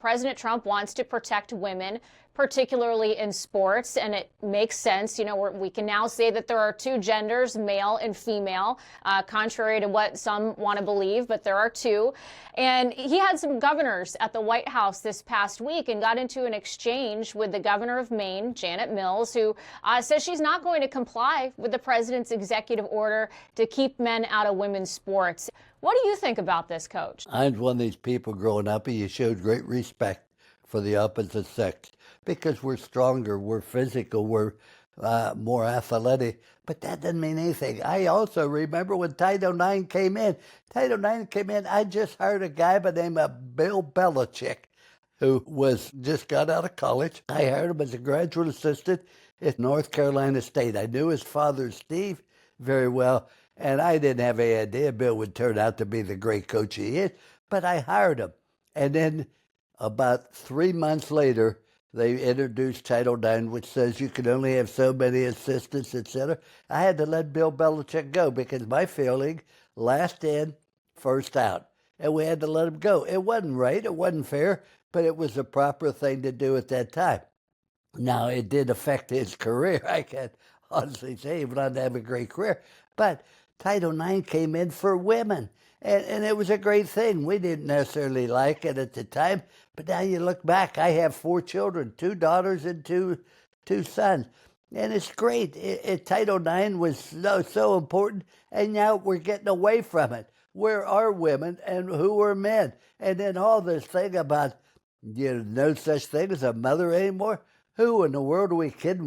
President Trump wants to protect women, particularly in sports, and it makes sense. You know, we can now say that there are two genders, male and female, contrary to what some want to believe, but there are two. And he had some governors at the White House this past week and got into an exchange with the governor of Maine, Janet Mills, who says she's not going to comply with the president's executive order to keep men out of women's sports. What do you think about this, Coach? I was one of these people growing up, and you showed great respect for the opposite sex because we're stronger, we're physical, we're more athletic. But that doesn't mean anything. I also remember when Title IX came in. Title IX came in, I just hired a guy by the name of Bill Belichick, who just got out of college. I hired him as a graduate assistant at North Carolina State. I knew his father, Steve, very well. And I didn't have any idea Bill would turn out to be the great coach he is, but I hired him. And then about 3 months later, they introduced Title IX, which says you can only have so many assistants, etc. I had to let Bill Belichick go because my feeling, last in, first out. And we had to let him go. It wasn't right, it wasn't fair, but it was the proper thing to do at that time. Now, it did affect his career. I can honestly say he went on to have a great career. But Title IX came in for women, and it was a great thing. We didn't necessarily like it at the time, but now you look back, I have 4 children, 2 daughters and two sons, and it's great. Title IX was so important, and now we're getting away from it. Where are women and who are men? And then all this thing about, no such thing as a mother anymore. Who in the world are we kidding?